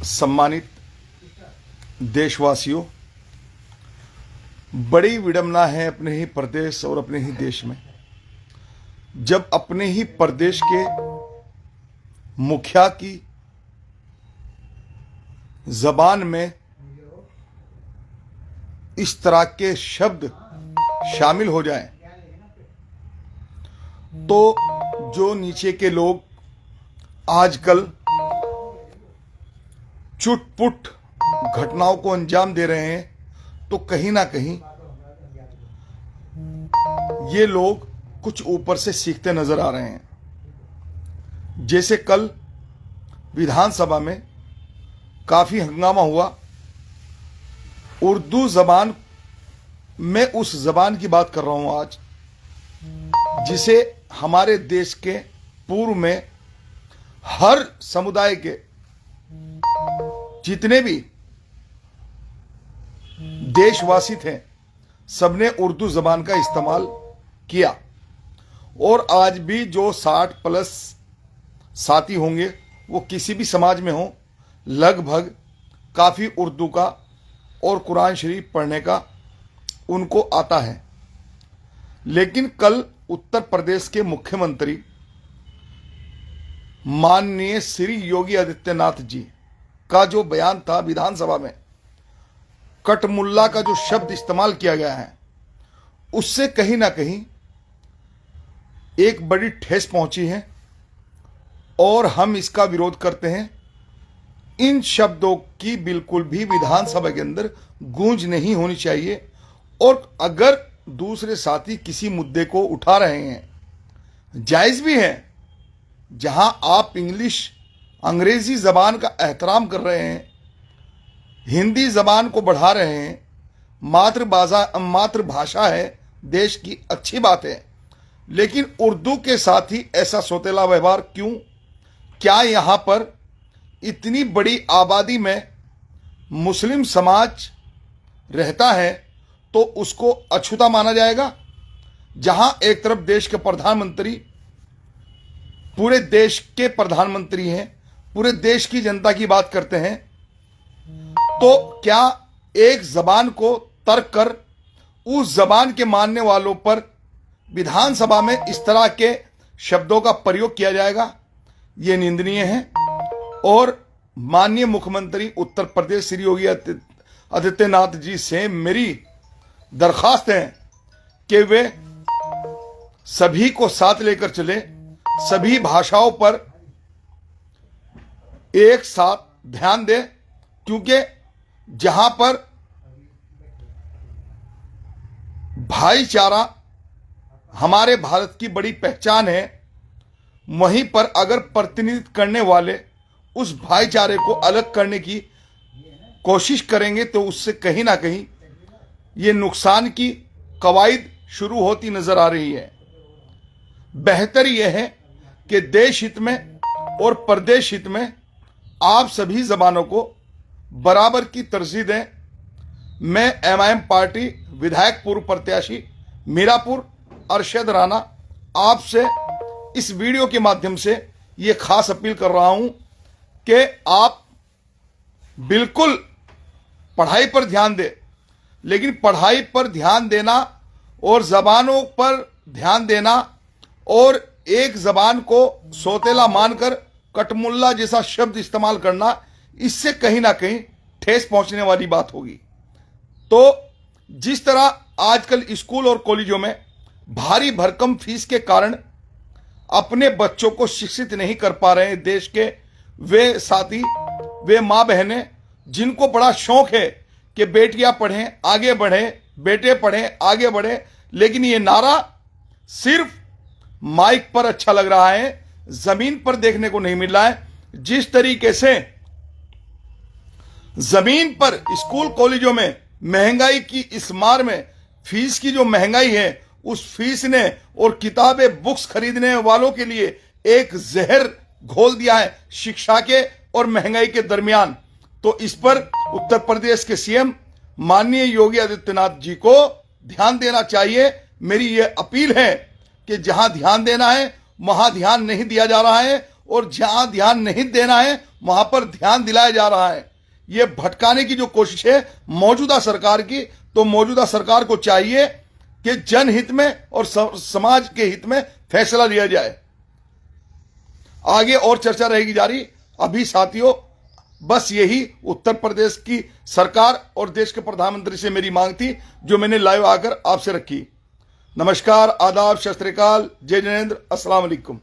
सम्मानित देशवासियों, बड़ी विडंबना है अपने ही प्रदेश और अपने ही देश में, जब अपने ही प्रदेश के मुखिया की जबान में इस तरह के शब्द शामिल हो जाएं, तो जो नीचे के लोग आजकल चुटपुट घटनाओं को अंजाम दे रहे हैं, तो कहीं ना कहीं ये लोग कुछ ऊपर से सीखते नजर आ रहे हैं। जैसे कल विधानसभा में काफी हंगामा हुआ। उर्दू जबान, मैं उस जबान की बात कर रहा हूं आज, जिसे हमारे देश के पूर्व में हर समुदाय के जितने भी देशवासी थे, सबने उर्दू जबान का इस्तेमाल किया। और आज भी जो 60 प्लस साथी होंगे, वो किसी भी समाज में हो, लगभग काफ़ी उर्दू का और कुरान शरीफ पढ़ने का उनको आता है। लेकिन कल उत्तर प्रदेश के मुख्यमंत्री माननीय श्री योगी आदित्यनाथ जी का जो बयान था विधानसभा में, कटमुल्ला का जो शब्द इस्तेमाल किया गया है, उससे कहीं ना कहीं एक बड़ी ठेस पहुंची है और हम इसका विरोध करते हैं। इन शब्दों की बिल्कुल भी विधानसभा के अंदर गूंज नहीं होनी चाहिए। और अगर दूसरे साथी किसी मुद्दे को उठा रहे हैं, जायज भी है, जहां आप अंग्रेजी जबान का एहतराम कर रहे हैं, हिंदी जबान को बढ़ा रहे हैं, मातृभाषा है देश की, अच्छी बात है। लेकिन उर्दू के साथ ही ऐसा सौतेला व्यवहार क्यों? क्या यहां पर इतनी बड़ी आबादी में मुस्लिम समाज रहता है तो उसको अछूता माना जाएगा? जहां एक तरफ देश के प्रधानमंत्री, पूरे देश के प्रधानमंत्री हैं, पूरे देश की जनता की बात करते हैं, तो क्या एक जबान को तर्क कर उस जबान के मानने वालों पर विधानसभा में इस तरह के शब्दों का प्रयोग किया जाएगा? यह निंदनीय है। और माननीय मुख्यमंत्री उत्तर प्रदेश श्री योगी आदित्यनाथ जी से मेरी दरखास्त है कि वे सभी को साथ लेकर चले, सभी भाषाओं पर एक साथ ध्यान दें, क्योंकि जहां पर भाईचारा हमारे भारत की बड़ी पहचान है, वहीं पर अगर प्रतिनिधित्व करने वाले उस भाईचारे को अलग करने की कोशिश करेंगे, तो उससे कहीं ना कहीं ये नुकसान की कवायद शुरू होती नजर आ रही है। बेहतर यह है कि देश हित में और प्रदेश हित में आप सभी जबानों को बराबर की तरजीह दें। मैं एमआईएम पार्टी विधायक पूर्व प्रत्याशी मीरापुर अरशद राणा आपसे इस वीडियो के माध्यम से ये खास अपील कर रहा हूं कि आप बिल्कुल पढ़ाई पर ध्यान दें, लेकिन पढ़ाई पर ध्यान देना और जबानों पर ध्यान देना और एक जबान को सौतेला मानकर कटमुल्ला जैसा शब्द इस्तेमाल करना, इससे कहीं ना कहीं ठेस पहुंचने वाली बात होगी। तो जिस तरह आजकल स्कूल और कॉलेजों में भारी भरकम फीस के कारण अपने बच्चों को शिक्षित नहीं कर पा रहे हैं देश के वे साथी, वे मां बहनें जिनको बड़ा शौक है कि बेटियां पढ़ें आगे बढ़ें, बेटे पढ़ें आगे बढ़ें, लेकिन ये नारा सिर्फ माइक पर अच्छा लग रहा है, जमीन पर देखने को नहीं मिल रहा है। जिस तरीके से जमीन पर स्कूल कॉलेजों में महंगाई की इस मार में फीस की जो महंगाई है, उस फीस ने और किताबें बुक्स खरीदने वालों के लिए एक जहर घोल दिया है शिक्षा के और महंगाई के दरमियान। तो इस पर उत्तर प्रदेश के सीएम माननीय योगी आदित्यनाथ जी को ध्यान देना चाहिए। मेरी यह अपील है कि जहां ध्यान देना है वहां ध्यान नहीं दिया जा रहा है और जहां ध्यान नहीं देना है वहां पर ध्यान दिलाया जा रहा है। यह भटकाने की जो कोशिश है मौजूदा सरकार की, तो मौजूदा सरकार को चाहिए कि जनहित में और समाज के हित में फैसला लिया जाए। आगे और चर्चा रहेगी जारी। अभी साथियों बस यही उत्तर प्रदेश की सरकार और देश के प्रधानमंत्री से मेरी मांग थी, जो मैंने लाइव आकर आपसे रखी। नमस्कार, आदाब, सत श्री अकाल, जय जिनेंद्र, अस्सलाम वालेकुम।